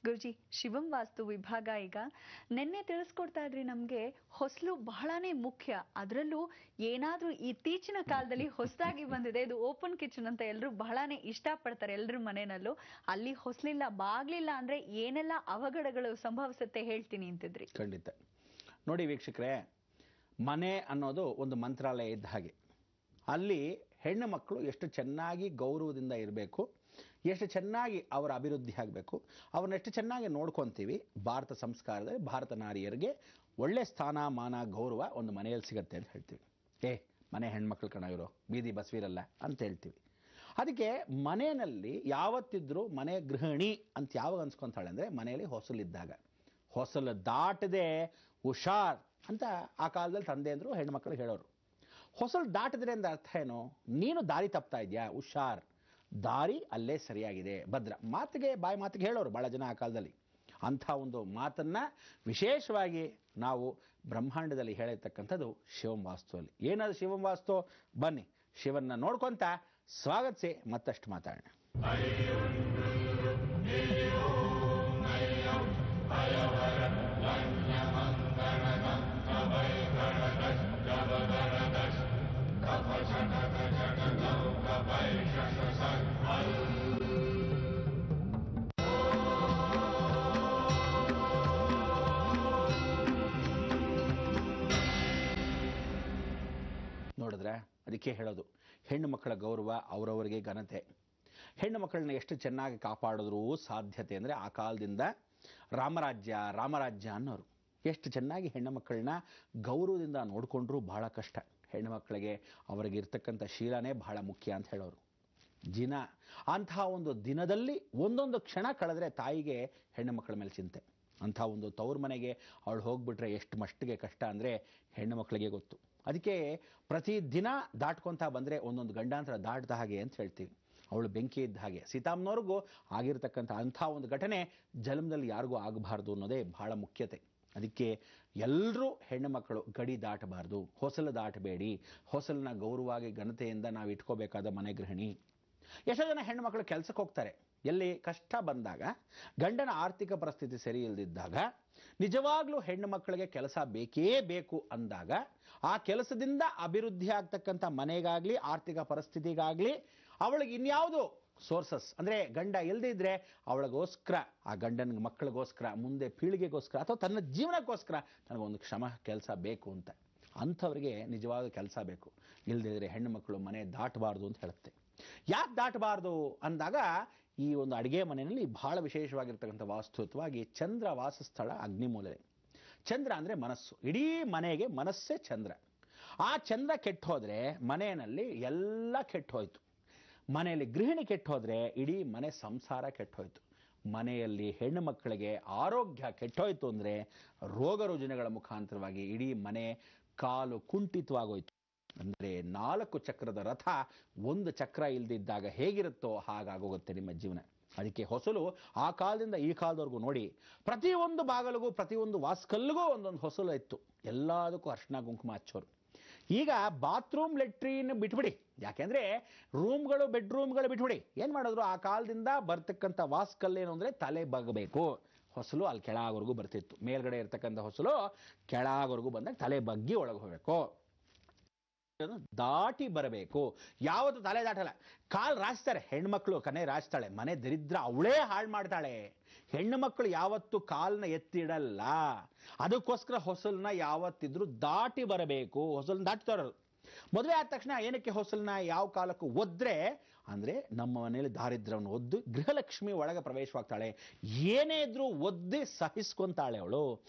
ಗುರುಜಿ, ಶಿವಂ ವಾಸ್ತು ವಿಭಾಗ ಈಗ ನಿನ್ನೆ ತಿಳಿಸ್ಕೊಡ್ತಾ ಇದ್ರಿ ನಮ್ಗೆ ಹೊಸಲು ಬಹಳಾನೇ ಮುಖ್ಯ. ಅದರಲ್ಲೂ ಏನಾದ್ರೂ ಇತ್ತೀಚಿನ ಕಾಲದಲ್ಲಿ ಹೊಸದಾಗಿ ಬಂದಿದೆ, ಇದು ಓಪನ್ ಕಿಚನ್ ಅಂತ ಎಲ್ಲರೂ ಬಹಳಾನೇ ಇಷ್ಟಪಡ್ತಾರೆ ಎಲ್ಲರ ಮನೆಯಲ್ಲೂ. ಅಲ್ಲಿ ಹೊಸಲಿಲ್ಲ ಬಾಗ್ಲಿಲ್ಲ ಅಂದ್ರೆ ಏನೆಲ್ಲ ಅವಘಡಗಳು ಸಂಭವಿಸುತ್ತೆ ಹೇಳ್ತೀನಿ ಅಂತಿದ್ರಿ. ಖಂಡಿತ. ನೋಡಿ ವೀಕ್ಷಕರೇ, ಮನೆ ಅನ್ನೋದು ಒಂದು ಮಂತ್ರಾಲಯ ಇದ್ದ ಹಾಗೆ. ಅಲ್ಲಿ ಹೆಣ್ಣು ಮಕ್ಕಳು ಎಷ್ಟು ಚೆನ್ನಾಗಿ ಗೌರವದಿಂದ ಇರಬೇಕು, ಎಷ್ಟು ಚೆನ್ನಾಗಿ ಅವರ ಅಭಿವೃದ್ಧಿ ಆಗಬೇಕು, ಅವ್ರನ್ನ ಎಷ್ಟು ಚೆನ್ನಾಗಿ ನೋಡ್ಕೊತೀವಿ. ಭಾರತ ಸಂಸ್ಕಾರದಲ್ಲಿ ಭಾರತ ನಾರಿಯರಿಗೆ ಒಳ್ಳೆ ಸ್ಥಾನ ಮಾನ ಗೌರವ ಒಂದು ಮನೆಯಲ್ಲಿ ಸಿಗುತ್ತೆ ಅಂತ ಹೇಳ್ತೀವಿ. ಮನೆ ಹೆಣ್ಮಕ್ಳು ಕಣಗಿರೋ ಬೀದಿ ಬಸವಿರಲ್ಲ ಅಂತ ಹೇಳ್ತೀವಿ. ಅದಕ್ಕೆ ಮನೆಯಲ್ಲಿ ಯಾವತ್ತಿದ್ರೂ ಮನೆ ಗೃಹಿಣಿ ಅಂತ ಯಾವಾಗ ಅನ್ಸ್ಕೊತಾಳೆ ಅಂದರೆ ಮನೆಯಲ್ಲಿ ಹೊಸಲಿದ್ದಾಗ. ಹೊಸಲು ದಾಟದೆ ಹುಷಾರ್ ಅಂತ ಆ ಕಾಲದಲ್ಲಿ ತಂದೆ ಅಂದರು, ಹೆಣ್ಮಕ್ಳು ಹೇಳೋರು. ಹೊಸಲು ದಾಟಿದ್ರೆ ಅಂತ ಅರ್ಥ ಏನು? ನೀನು ದಾರಿ ತಪ್ತಾ ಇದೆಯಾ, ಹುಷಾರ್, ದಾರಿ ಅಲ್ಲೇ ಸರಿಯಾಗಿದೆ, ಭದ್ರ. ಮಾತಿಗೆ ಬಾಯಿ ಮಾತಿಗೆ ಹೇಳೋರು ಭಾಳ ಜನ ಆ ಕಾಲದಲ್ಲಿ. ಅಂಥ ಒಂದು ಮಾತನ್ನು ವಿಶೇಷವಾಗಿ ನಾವು ಬ್ರಹ್ಮಾಂಡದಲ್ಲಿ ಹೇಳಿರ್ತಕ್ಕಂಥದ್ದು ಶಿವಂ ವಾಸ್ತುವಲ್ಲಿ. ಏನದು ಶಿವಂ ವಾಸ್ತು? ಬನ್ನಿ ಶಿವನ್ನ ನೋಡ್ಕೊಂತ ಸ್ವಾಗತಿಸಿ ಮತ್ತಷ್ಟು ಮಾತಾಡೋಣ. ನೋಡಿದ್ರೆ ಅದಕ್ಕೆ ಹೇಳೋದು, ಹೆಣ್ಣು ಮಕ್ಕಳ ಗೌರವ ಅವರವರಿಗೆ ಘನತೆ. ಹೆಣ್ಣು ಮಕ್ಕಳನ್ನ ಎಷ್ಟು ಚೆನ್ನಾಗಿ ಕಾಪಾಡಿದ್ರೂ ಸಾಧ್ಯತೆ ಅಂದರೆ ಆ ಕಾಲದಿಂದ ರಾಮರಾಜ್ಯ ಅನ್ನೋರು ಎಷ್ಟು ಚೆನ್ನಾಗಿ ಹೆಣ್ಣು ಮಕ್ಕಳನ್ನ ಗೌರವದಿಂದ ನೋಡಿಕೊಂಡ್ರೂ ಬಹಳ ಕಷ್ಟ. ಹೆಣ್ಣು ಮಕ್ಕಳಿಗೆ ಅವರಿಗೆ ಇರ್ತಕ್ಕಂಥ ಶೀಲನೇ ಬಹಳ ಮುಖ್ಯ ಅಂತ ಹೇಳೋರು. ಅಂತಹ ಒಂದು ದಿನದಲ್ಲಿ ಒಂದೊಂದು ಕ್ಷಣ ಕಳೆದ್ರೆ ತಾಯಿಗೆ ಹೆಣ್ಣು ಮಕ್ಕಳ ಮೇಲೆ ಚಿಂತೆ. ಅಂಥ ಒಂದು ತವ್ರ ಮನೆಗೆ ಅವಳು ಹೋಗ್ಬಿಟ್ರೆ ಎಷ್ಟು ಮಟ್ಟಿಗೆ ಕಷ್ಟ ಅಂದರೆ ಹೆಣ್ಣು ಮಕ್ಕಳಿಗೆ ಗೊತ್ತು. ಅದಕ್ಕೆ ಪ್ರತಿದಿನ ದಾಟ್ಕೊತಾ ಬಂದರೆ ಒಂದೊಂದು ಗಂಡಾಂತರ ದಾಟ್ದ ಹಾಗೆ ಅಂತ ಹೇಳ್ತೀವಿ. ಅವಳು ಬೆಂಕಿ ಇದ್ದ ಹಾಗೆ. ಸೀತಾಮ್ಮನವ್ರಿಗೂ ಆಗಿರ್ತಕ್ಕಂಥ ಅಂಥ ಒಂದು ಘಟನೆ ಜನ್ಮದಲ್ಲಿ ಯಾರಿಗೂ ಆಗಬಾರ್ದು ಅನ್ನೋದೇ ಬಹಳ ಮುಖ್ಯತೆ. ಅದಕ್ಕೆ ಎಲ್ಲರೂ ಹೆಣ್ಣು ಮಕ್ಕಳು ಗಡಿ ದಾಟಬಾರ್ದು, ಹೊಸಲು ದಾಟಬೇಡಿ. ಹೊಸಲನ್ನ ಗೌರವವಾಗಿ ಘನತೆಯಿಂದ ನಾವು ಇಟ್ಕೋಬೇಕಾದ ಮನೆ ಗೃಹಿಣಿ. ಎಷ್ಟೋ ಜನ ಹೆಣ್ಣು ಮಕ್ಕಳು ಕೆಲಸಕ್ಕೆ ಹೋಗ್ತಾರೆ. ಎಲ್ಲಿ ಕಷ್ಟ ಬಂದಾಗ, ಗಂಡನ ಆರ್ಥಿಕ ಪರಿಸ್ಥಿತಿ ಸರಿ ಇಲ್ಲದಿದ್ದಾಗ, ನಿಜವಾಗ್ಲೂ ಹೆಣ್ಣು ಮಕ್ಕಳಿಗೆ ಕೆಲಸ ಬೇಕೇ ಬೇಕು ಅಂದಾಗ ಆ ಕೆಲಸದಿಂದ ಅಭಿವೃದ್ಧಿ ಆಗ್ತಕ್ಕಂಥ ಮನೆಗಾಗಲಿ ಆರ್ಥಿಕ ಪರಿಸ್ಥಿತಿಗಾಗಲಿ ಅವಳಿಗೆ ಇನ್ಯಾವುದು ಸೋರ್ಸಸ್ ಅಂದರೆ ಗಂಡ ಇಲ್ಲದೇ ಇದ್ರೆ ಅವಳಿಗೋಸ್ಕರ, ಆ ಗಂಡನ ಮಕ್ಕಳಿಗೋಸ್ಕರ, ಮುಂದೆ ಪೀಳಿಗೆಗೋಸ್ಕರ ಅಥವಾ ತನ್ನ ಜೀವನಕ್ಕೋಸ್ಕರ ನನಗೊಂದು ಕೆಲಸ ಬೇಕು ಅಂತ. ಅಂಥವ್ರಿಗೆ ನಿಜವಾದ ಕೆಲಸ ಬೇಕು. ಇಲ್ಲದಿದ್ದರೆ ಹೆಣ್ಣು ಮಕ್ಕಳು ಮನೆ ದಾಟಬಾರ್ದು ಅಂತ ಹೇಳುತ್ತೆ. ಯಾಕೆ ದಾಟಬಾರ್ದು ಅಂದಾಗ, ಈ ಒಂದು ಅಡುಗೆ ಮನೆಯಲ್ಲಿ ಬಹಳ ವಿಶೇಷವಾಗಿರ್ತಕ್ಕಂಥ ವಾಸ್ತುತ್ವವಾಗಿ ಚಂದ್ರ ವಾಸಸ್ಥಳ ಅಗ್ನಿಮೂಲೆ. ಚಂದ್ರ ಅಂದರೆ ಮನಸ್ಸು. ಇಡೀ ಮನೆಗೆ ಮನಸ್ಸೇ ಚಂದ್ರ. ಆ ಚಂದ್ರ ಕೆಟ್ಟು ಹೋದರೆ ಮನೆಯಲ್ಲಿ ಎಲ್ಲ ಕೆಟ್ಟು ಹೋಯ್ತು. ಮನೆಯಲ್ಲಿ ಗೃಹಿಣಿ ಕೆಟ್ಟು ಹೋದರೆ ಇಡೀ ಮನೆ ಸಂಸಾರ ಕೆಟ್ಟು ಹೋಯ್ತು. ಮನೆಯಲ್ಲಿ ಹೆಣ್ಣು ಮಕ್ಕಳಿಗೆ ಆರೋಗ್ಯ ಕೆಟ್ಟೋಯ್ತು ಅಂದರೆ ರೋಗ ರುಜಿನಗಳ ಮುಖಾಂತರವಾಗಿ ಇಡೀ ಮನೆ ಕಾಲು ಕುಂಠಿತವಾಗೋಯ್ತು. ಅಂದರೆ 4 ಚಕ್ರದ ರಥ ಒಂದು ಚಕ್ರ ಇಲ್ದಿದ್ದಾಗ ಹೇಗಿರುತ್ತೋ ಹಾಗಾಗೋಗುತ್ತೆ ನಿಮ್ಮ ಜೀವನ. ಅದಕ್ಕೆ ಹೊಸಲು ಆ ಕಾಲದಿಂದ ಈ ಕಾಲದವರೆಗೂ ನೋಡಿ, ಪ್ರತಿಯೊಂದು ಬಾಗಲಿಗೂ ಪ್ರತಿಯೊಂದು ವಾಸ್ಕಲ್ಗೂ ಒಂದೊಂದು ಹೊಸಲು ಇತ್ತು. ಎಲ್ಲದಕ್ಕೂ ಅರ್ಶಿನ ಕುಂಕುಮ ಹಚ್ಚೋರು. ಈಗ ಬಾತ್ರೂಮ್ ಲೆಟ್ರಿನ್ ಬಿಟ್ಬಿಡಿ, ಯಾಕೆಂದ್ರೆ ರೂಮ್ಗಳು ಬೆಡ್ರೂಮ್ಗಳು ಬಿಟ್ಬಿಡಿ. ಏನು ಮಾಡಿದ್ರು, ಆ ಕಾಲದಿಂದ ಬರ್ತಕ್ಕಂಥ ವಾಸ್ಕಲ್ಲೇನು ಅಂದರೆ ತಲೆ ಬಗ್ಗಬೇಕು. ಹೊಸಲು ಅಲ್ಲಿ ಕೆಳವರೆಗೂ ಬರ್ತಿತ್ತು. ಮೇಲ್ಗಡೆ ಇರ್ತಕ್ಕಂಥ ಹೊಸಲು ಕೆಳವರೆಗೂ ಬಂದಾಗ ತಲೆ ಬಗ್ಗಿ ಒಳಗೆ ಹೋಗಬೇಕು, ದಾಟಿ ಬರಬೇಕು. ಯಾವತ್ತು ತಲೆ ದಾಟಲ್ಲ. ಕಾಲು ರಾಚ್ತಾರೆ ಹೆಣ್ಮಕ್ಳು, ಕನೆ ರಾಚ್ತಾಳೆ. ಮನೆ ದರಿದ್ರ ಅವಳೇ ಹಾಳು ಮಾಡ್ತಾಳೆ. ಹೆಣ್ಣು ಮಕ್ಕಳು ಯಾವತ್ತು ಕಾಲನ್ನ ಎತ್ತಿಡಲ್ಲ. ಅದಕ್ಕೋಸ್ಕರ ಹೊಸಲನ್ನ ಯಾವತ್ತಿದ್ರು ದಾಟಿ ಬರಬೇಕು. ಹೊಸಲನ್ನ ದಾಟ್ತಾರ. ಮದುವೆ ಆದ ತಕ್ಷಣ ಏನಕ್ಕೆ ಹೊಸಲನ್ನ ಯಾವ ಕಾಲಕ್ಕೂ ಒದ್ರೆ ಅಂದರೆ ನಮ್ಮ ಮನೆಯಲ್ಲಿ ದಾರಿದ್ರ್ಯವನ್ನು ಒದ್ದು ಗೃಹಲಕ್ಷ್ಮಿ ಒಳಗೆ ಪ್ರವೇಶವಾಗ್ತಾಳೆ. ಏನೇ ಇದ್ರೂ ಒದ್ದಿ ಸಹಿಸ್ಕೊಂತಾಳೆ ಅವಳು.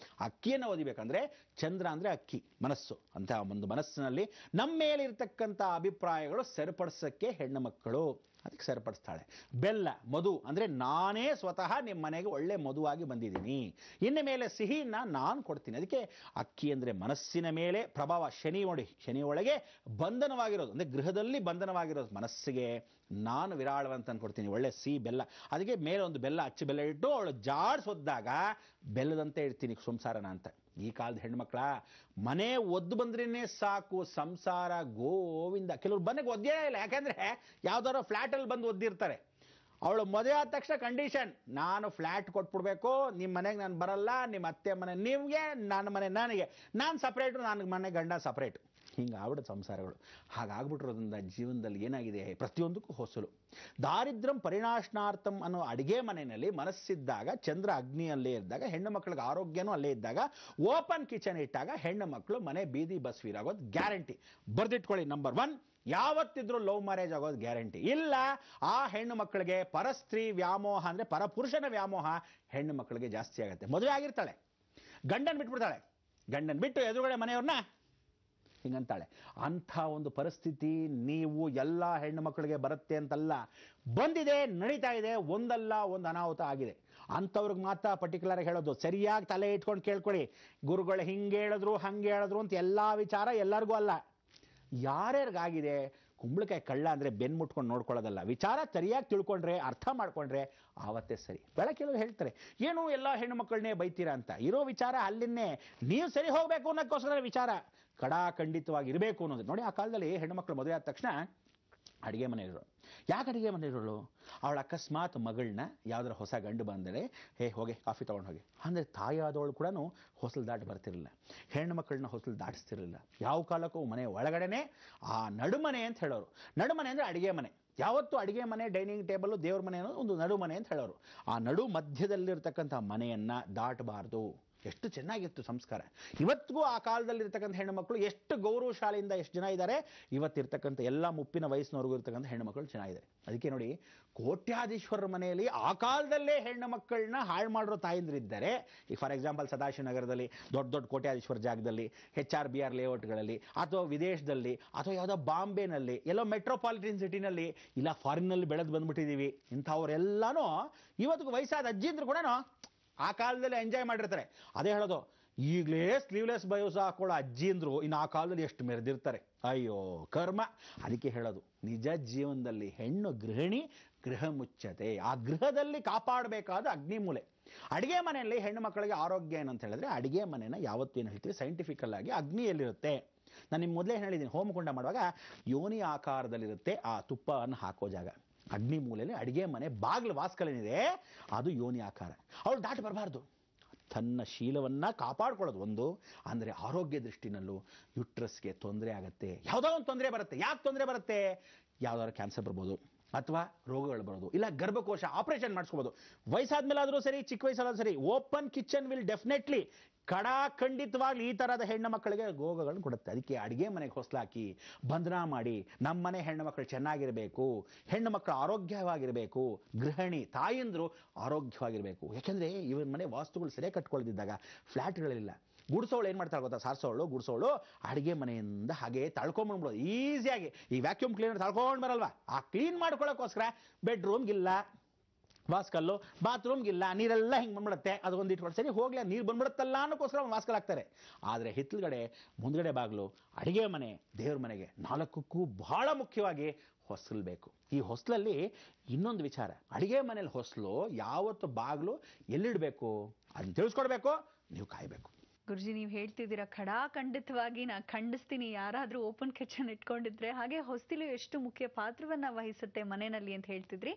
ಅಕ್ಕಿಯನ್ನು ಒದಿಬೇಕಂದ್ರೆ ಚಂದ್ರ ಅಂದರೆ ಅಕ್ಕಿ, ಮನಸ್ಸು. ಅಂತ ಒಂದು ಮನಸ್ಸಿನಲ್ಲಿ ನಮ್ಮ ಮೇಲಿರ್ತಕ್ಕಂಥ ಅಭಿಪ್ರಾಯಗಳು ಸರಿಪಡಿಸೋಕ್ಕೆ ಹೆಣ್ಣು ಮಕ್ಕಳು ಅದಕ್ಕೆ ಸರಿಪಡಿಸ್ತಾಳೆ. ಬೆಲ್ಲ, ಮಧು ಅಂದರೆ ನಾನೇ ಸ್ವತಃ ನಿಮ್ಮ ಮನೆಗೆ ಒಳ್ಳೆ ಮಧುವಾಗಿ ಬಂದಿದ್ದೀನಿ, ಇನ್ನು ಮೇಲೆ ಸಿಹಿನ ನಾನು ಕೊಡ್ತೀನಿ. ಅದಕ್ಕೆ ಅಕ್ಕಿ ಅಂದರೆ ಮನಸ್ಸಿನ ಮೇಲೆ ಪ್ರಭಾವ. ಶನಿ ನೋಡಿ, ಶನಿ ಒಳಗೆ ಬಂಧನವಾಗಿರೋದು ಅಂದರೆ ಗೃಹದಲ್ಲಿ ಬಂಧನವಾಗಿರೋದು ಮನಸ್ಸಿಗೆ ನಾನು ವಿರಾಳವಂತ ಕೊಡ್ತೀನಿ, ಒಳ್ಳೆ ಸಿಹಿ ಬೆಲ್ಲ. ಅದಕ್ಕೆ ಮೇಲೆ ಒಂದು ಬೆಲ್ಲ, ಅಚ್ಚು ಬೆಲ್ಲ ಇಟ್ಟು ಅವಳು ಜಾಡಿಸೋದ್ದಾಗ ಬೆಲ್ಲದಂತೆ ಇಡ್ತೀನಿ ಸಂಸಾರನ ಅಂತ. ಈ ಕಾಲದ ಹೆಣ್ಮಕ್ಳ ಮನೆ ಒದ್ದು ಬಂದ್ರೇನೆ ಸಾಕು, ಸಂಸಾರ ಗೋವಿಂದ. ಕೆಲವ್ರು ಮನೆಗೆ ಒದ್ದೇ ಇಲ್ಲ, ಯಾಕಂದ್ರೆ ಯಾವ್ದಾರೋ ಫ್ಲಾಟಲ್ಲಿ ಬಂದು ಒದ್ದಿರ್ತಾರೆ. ಅವಳು ಮದುವೆ ಆದ ತಕ್ಷಣ ಕಂಡೀಷನ್, ನಾನು ಫ್ಲ್ಯಾಟ್ ಕೊಟ್ಬಿಡ್ಬೇಕು, ನಿಮ್ಮ ಮನೆಗೆ ನಾನು ಬರಲ್ಲ, ನಿಮ್ಮ ಅತ್ತೆ ಮನೆ ನಿಮಗೆ, ನನ್ನ ಮನೆ ನನಗೆ, ನಾನು ಸಪ್ರೇಟು, ನನಗೆ ಮನೆ ಗಂಡ ಸಪ್ರೇಟು. ಹಿಂಗೆ ಆಗ್ಬಿಡುತ್ತೆ ಸಂಸಾರಗಳು. ಹಾಗಾಗ್ಬಿಟ್ಟಿರೋದ್ರಿಂದ ಜೀವನದಲ್ಲಿ ಏನಾಗಿದೆ, ಪ್ರತಿಯೊಂದಕ್ಕೂ ಹೊಸಲು. ದಾರಿದ್ರ್ಯಂ ಪರಿನಾಶನಾರ್ಥಂ ಅನ್ನೋ ಅಡಿಗೆ ಮನೆಯಲ್ಲಿ ಮನಸ್ಸಿದ್ದಾಗ, ಚಂದ್ರ ಅಗ್ನಿಯಲ್ಲೇ ಇದ್ದಾಗ, ಹೆಣ್ಣು ಮಕ್ಕಳಿಗೆ ಆರೋಗ್ಯನೂ ಅಲ್ಲೇ ಇದ್ದಾಗ, ಓಪನ್ ಕಿಚನ್ ಇಟ್ಟಾಗ ಹೆಣ್ಣು ಮಕ್ಕಳು ಮನೆ ಬೀದಿ ಬಸ್ವೀರಾಗೋದು ಗ್ಯಾರಂಟಿ. ಬರ್ದಿಟ್ಕೊಳ್ಳಿ. ನಂಬರ್ 1, ಯಾವತ್ತಿದ್ರೂ ಲವ್ ಮ್ಯಾರೇಜ್ ಆಗೋದು ಗ್ಯಾರಂಟಿ ಇಲ್ಲ. ಆ ಹೆಣ್ಣು ಮಕ್ಕಳಿಗೆ ಪರಸ್ತ್ರೀ ವ್ಯಾಮೋಹ ಅಂದ್ರೆ ಪರಪುರುಷನ ವ್ಯಾಮೋಹ ಹೆಣ್ಣು ಮಕ್ಕಳಿಗೆ ಜಾಸ್ತಿ ಆಗುತ್ತೆ. ಮದುವೆ ಆಗಿರ್ತಾಳೆ, ಗಂಡನ್ ಬಿಟ್ಬಿಡ್ತಾಳೆ, ಗಂಡನ್ ಬಿಟ್ಟು ಎದುರುಗಡೆ ಮನೆಯವ್ರನ್ನ ಹಿಂಗಂತಾಳೆ. ಅಂಥ ಒಂದು ಪರಿಸ್ಥಿತಿ ನೀವು ಎಲ್ಲ ಹೆಣ್ಣು ಮಕ್ಕಳಿಗೆ ಬರುತ್ತೆ ಅಂತಲ್ಲ, ಬಂದಿದೆ, ನಡೀತಾ ಇದೆ. ಒಂದಲ್ಲ ಒಂದು ಅನಾಹುತ ಆಗಿದೆ. ಅಂಥವ್ರಿಗೆ ಮಾತ್ರ ಪರ್ಟಿಕ್ಯುಲರ್ ಹೇಳೋದು. ಸರಿಯಾಗಿ ತಲೆ ಇಟ್ಕೊಂಡು ಕೇಳ್ಕೊಳ್ಳಿ. ಗುರುಗಳು ಹಿಂಗೆ ಹೇಳಿದ್ರು ಹಂಗೆ ಹೇಳಿದ್ರು ಅಂತ ಎಲ್ಲ ವಿಚಾರ ಎಲ್ಲರಿಗೂ ಅಲ್ಲ. ಯಾರ್ಯಾರಿಗಾಗಿದೆ, ಕುಂಬಳಕಾಯಿ ಕಳ್ಳ ಅಂದರೆ ಬೆನ್ನು ಮುಟ್ಕೊಂಡು ನೋಡ್ಕೊಳ್ಳೋದಲ್ಲ. ವಿಚಾರ ಸರಿಯಾಗಿ ತಿಳ್ಕೊಂಡ್ರೆ, ಅರ್ಥ ಮಾಡ್ಕೊಂಡ್ರೆ ಆವತ್ತೇ ಸರಿ. ಕೆಲವರು ಹೇಳ್ತಾರೆ, ಏನು ಎಲ್ಲ ಹೆಣ್ಣು ಮಕ್ಕಳನ್ನೇ ಬೈತೀರಾ ಅಂತ. ಇರೋ ವಿಚಾರ ಅಲ್ಲಿನ್ನೇ ನೀವು ಸರಿ ಹೋಗಬೇಕು ಅನ್ನೋಕ್ಕೋಸ್ಕರ ವಿಚಾರ ಖಂಡಿತವಾಗಿ ಇರಬೇಕು ಅನ್ನೋದು. ನೋಡಿ, ಆ ಕಾಲದಲ್ಲಿ ಹೆಣ್ಣು ಮಕ್ಕಳು ಮದುವೆ ಆದ ತಕ್ಷಣ ಅಡುಗೆ ಮನೆ ಇರೋರು. ಯಾಕೆ ಅಡುಗೆ ಮನೆ ಇರೋಳು? ಅವಳ ಅಕಸ್ಮಾತ್ ಮಗಳನ್ನ ಯಾವ್ದಾರ ಹೊಸ ಗಂಡು ಬಂದರೆ, ಹೋಗಿ ಕಾಫಿ ತೊಗೊಂಡು ಹೋಗಿ ಅಂದರೆ ತಾಯಿಯಾದವಳು ಕೂಡ ಹೊಸಲು ದಾಟಿ ಬರ್ತಿರಲಿಲ್ಲ. ಹೆಣ್ಣು ಮಕ್ಕಳನ್ನ ಹೊಸಲು ದಾಟಿಸ್ತಿರಲಿಲ್ಲ. ಯಾವ ಕಾಲಕ್ಕೂ ಮನೆ ಒಳಗಡೆನೆ ಆ ನಡುಮನೆ ಅಂತ ಹೇಳೋರು. ನಡುಮನೆ ಅಂದರೆ ಅಡುಗೆ ಮನೆ. ಯಾವತ್ತು ಅಡುಗೆ ಮನೆ, ಡೈನಿಂಗ್ ಟೇಬಲ್, ದೇವ್ರ ಮನೆ ಅನ್ನೋದು ಒಂದು ನಡುಮನೆ ಅಂತ ಹೇಳೋರು. ಆ ನಡು ಮಧ್ಯದಲ್ಲಿರ್ತಕ್ಕಂಥ ಮನೆಯನ್ನ ದಾಟಬಾರ್ದು. ಎಷ್ಟು ಚೆನ್ನಾಗಿತ್ತು ಸಂಸ್ಕಾರ. ಇವತ್ತಿಗೂ ಆ ಕಾಲದಲ್ಲಿರ್ತಕ್ಕಂಥ ಹೆಣ್ಣು ಮಕ್ಕಳು ಎಷ್ಟು ಗೌರವಶಾಲಿಯಿಂದ ಎಷ್ಟು ಜನ ಇದ್ದಾರೆ. ಇವತ್ತಿರ್ತಕ್ಕಂಥ ಎಲ್ಲ ಮುಪ್ಪಿನ ವಯಸ್ಸಿನವರೆಗೂ ಇರ್ತಕ್ಕಂಥ ಹೆಣ್ಣು ಮಕ್ಕಳು ಚೆನ್ನಾಗಿದ್ದಾರೆ. ಅದಕ್ಕೆ ನೋಡಿ, ಕೋಟ್ಯಾಧೀಶ್ವರರ ಮನೆಯಲ್ಲಿ ಆ ಕಾಲದಲ್ಲೇ ಹೆಣ್ಣು ಮಕ್ಕಳನ್ನ ಹಾಳು ಮಾಡಿರೋ ತಾಯಂದ್ರಿದ್ದಾರೆ. ಈಗ ಫಾರ್ ಎಕ್ಸಾಂಪಲ್ ಸದಾಶಿವನಗರದಲ್ಲಿ, ದೊಡ್ಡ ದೊಡ್ಡ ಕೋಟ್ಯಾಧೀಶ್ವರ ಜಾಗದಲ್ಲಿ, HRBR ಲೇಔಟ್ಗಳಲ್ಲಿ, ಅಥವಾ ವಿದೇಶದಲ್ಲಿ, ಅಥವಾ ಯಾವುದೋ ಬಾಂಬೆನಲ್ಲಿ, ಎಲ್ಲೋ ಮೆಟ್ರೋಪಾಲಿಟನ್ ಸಿಟಿನಲ್ಲಿ, ಇಲ್ಲ ಫಾರಿನ್ನಲ್ಲಿ ಬೆಳೆದು ಬಂದ್ಬಿಟ್ಟಿದ್ದೀವಿ. ಇಂಥವರೆಲ್ಲಾನು ಇವತ್ತಿಗೂ ವಯಸ್ಸಾದ ಅಜ್ಜಿಂದ್ರು ಕೂಡ ಆ ಕಾಲದಲ್ಲಿ ಎಂಜಾಯ್ ಮಾಡಿರ್ತಾರೆ. ಅದೇ ಹೇಳೋದು, ಈಗಲೇ ಸ್ಲೀವ್ಲೆಸ್ ಬಯೋಸ್ ಹಾಕೊಳ್ಳೋ ಅಜ್ಜಿಂದ್ರು ಇನ್ನು ಆ ಕಾಲದಲ್ಲಿ ಎಷ್ಟು ಮೆರೆದಿರ್ತಾರೆ. ಅಯ್ಯೋ ಕರ್ಮ. ಅದಕ್ಕೆ ಹೇಳೋದು, ನಿಜ ಜೀವನದಲ್ಲಿ ಹೆಣ್ಣು ಗೃಹಿಣಿ, ಗೃಹ ಮುಚ್ಚತೆ. ಆ ಗೃಹದಲ್ಲಿ ಕಾಪಾಡಬೇಕಾದ ಅಗ್ನಿಮೂಲೆ. ಅಡಿಗೆ ಮನೆಯಲ್ಲಿ ಹೆಣ್ಣು ಮಕ್ಕಳಿಗೆ ಆರೋಗ್ಯ ಏನಂತ ಹೇಳಿದ್ರೆ, ಅಡಿಗೆ ಮನೆನ ಯಾವತ್ತೇನು ಹೇಳ್ತೀವಿ ಸೈಂಟಿಫಿಕಲ್ ಆಗಿ ಅಗ್ನಿಯಲ್ಲಿರುತ್ತೆ. ನಾನು ನಿಮ್ಗೆ ಮೊದಲೇ ಹೇಳಿದ್ದೀನಿ, ಹೋಮಕುಂಡ ಮಾಡುವಾಗ ಯೋನಿ ಆಕಾರದಲ್ಲಿರುತ್ತೆ ಆ ತುಪ್ಪವನ್ನು ಹಾಕೋ ಜಾಗ. ಅಗ್ನಿ ಮೂಲೆಯಲ್ಲಿ ಅಡಿಗೆ ಮನೆ ಬಾಗಿಲು ವಾಸ್ಕಲೇನಿದೆ, ಅದು ಯೋನಿ ಆಕಾರ. ಅವಳು ದಾಟ ಬರಬಾರ್ದು. ತನ್ನ ಶೀಲವನ್ನ ಕಾಪಾಡ್ಕೊಳ್ಳೋದು ಒಂದು. ಅಂದರೆ ಆರೋಗ್ಯ ದೃಷ್ಟಿನಲ್ಲೂ ಯುಟ್ರಸ್ಗೆ ತೊಂದರೆ ಆಗುತ್ತೆ. ಯಾವುದೋ ಒಂದು ತೊಂದರೆ ಬರುತ್ತೆ. ಯಾಕೆ ತೊಂದರೆ ಬರುತ್ತೆ? ಯಾವ್ದಾದ್ರು ಕ್ಯಾನ್ಸರ್ ಬರ್ಬೋದು, ಅಥವಾ ರೋಗಗಳು ಬರೋದು, ಇಲ್ಲ ಗರ್ಭಕೋಶ ಆಪರೇಷನ್ ಮಾಡಿಸ್ಕೋಬೋದು. ವಯಸ್ಸಾದ್ಮೇಲಾದರೂ ಸರಿ, ಚಿಕ್ಕ ವಯಸ್ಸಾದ್ರೂ ಸರಿ, ಓಪನ್ ಕಿಚನ್ ವಿಲ್ ಡೆಫಿನೆಟ್ಲಿ ಖಂಡಿತವಾಗ್ಲಿ ಈ ತರಹದ ಹೆಣ್ಣು ಮಕ್ಕಳಿಗೆ ರೋಗಗಳನ್ನು ಕೊಡುತ್ತೆ. ಅದಕ್ಕೆ ಅಡಿಗೆ ಮನೆಗೆ ಹೊಸಲಾಕಿ ಬಂಧನ ಮಾಡಿ, ನಮ್ಮನೆ ಹೆಣ್ಣು ಮಕ್ಕಳು ಚೆನ್ನಾಗಿರಬೇಕು, ಹೆಣ್ಣು ಮಕ್ಕಳು ಆರೋಗ್ಯವಾಗಿರಬೇಕು, ಗೃಹಿಣಿ ತಾಯಂದ್ರು ಆರೋಗ್ಯವಾಗಿರಬೇಕು. ಯಾಕೆಂದ್ರೆ ಇವನ್ ಮನೆ ವಾಸ್ತುಗಳು ಸರಿಯಾಗಿ ಕಟ್ಕೊಳ್ದಿದ್ದಾಗ ಫ್ಲಾಟ್ಗಳಿಲ್ಲ. ಗುಡಿಸೋಳು ಏನು ಮಾಡ್ತಾಳೆ ಗೊತ್ತಾ? ಸಾರಿಸೋಳು ಗುಡಿಸೋಳು ಅಡಿಗೆ ಮನೆಯಿಂದ ಹಾಗೆ ತಳ್ಕೊಂಡ್ಬಿಡ್ಬೋದು ಈಸಿಯಾಗಿ. ಈ ವ್ಯಾಕ್ಯೂಮ್ ಕ್ಲೀನರ್ ತಳ್ಕೊಂಡು ಬರಲ್ವಾ? ಆ ಕ್ಲೀನ್ ಮಾಡ್ಕೊಳ್ಳೋಕ್ಕೋಸ್ಕರ ಬೆಡ್ರೂಮ್ಗಿಲ್ಲ ವಾಸ್ಕಲ್ಲು, ಬಾತ್ರೂಮ್ಗಿಲ್ಲ, ನೀರೆಲ್ಲ ಹಿಂಗೆ ಬಂದ್ಬಿಡುತ್ತೆ. ಅದೊಂದು ಇಟ್ಕೊಂಡು ಸರಿ ಹೋಗ್ಲಿ, ನೀರು ಬಂದ್ಬಿಡುತ್ತಲ್ಲ ಅನ್ನೋಕ್ಕೋಸ್ಕರ ಒಂದು ವಾಸ್ಕಲ್ ಹಾಕ್ತಾರೆ. ಆದರೆ ಹಿತ್ತಲುಗಡೆ, ಮುಂದ್ಗಡೆ ಬಾಗಿಲು, ಅಡಿಗೆ ಮನೆ, ದೇವ್ರ ಮನೆಗೆ ನಾಲ್ಕಕ್ಕೂ ಬಹಳ ಮುಖ್ಯವಾಗಿ ಹೊಸಲು ಬೇಕು. ಈ ಹೊಸಲಲ್ಲಿ ಇನ್ನೊಂದು ವಿಚಾರ, ಅಡಿಗೆ ಮನೇಲಿ ಹೊಸಲು ಯಾವತ್ತು ಬಾಗಿಲು ಎಲ್ಲಿಡಬೇಕು ಅದನ್ನ ತಿಳಿಸ್ಕೊಡ್ಬೇಕು, ನೀವು ಕಾಯಬೇಕು. ಗುರುಜಿ, ನೀವು ಹೇಳ್ತಿದ್ದೀರಾ ಖಂಡಿತವಾಗಿ ನಾ ಖಂಡಿಸ್ತೀನಿ ಯಾರಾದ್ರೂ ಓಪನ್ ಕಿಚನ್ ಇಟ್ಕೊಂಡಿದ್ರೆ. ಹಾಗೆ ಹೊಸ್ತಿಲು ಎಷ್ಟು ಮುಖ್ಯ ಪಾತ್ರವನ್ನ ವಹಿಸುತ್ತೆ ಮನೆಯಲ್ಲಿ ಅಂತ ಹೇಳ್ತಿದ್ರಿ.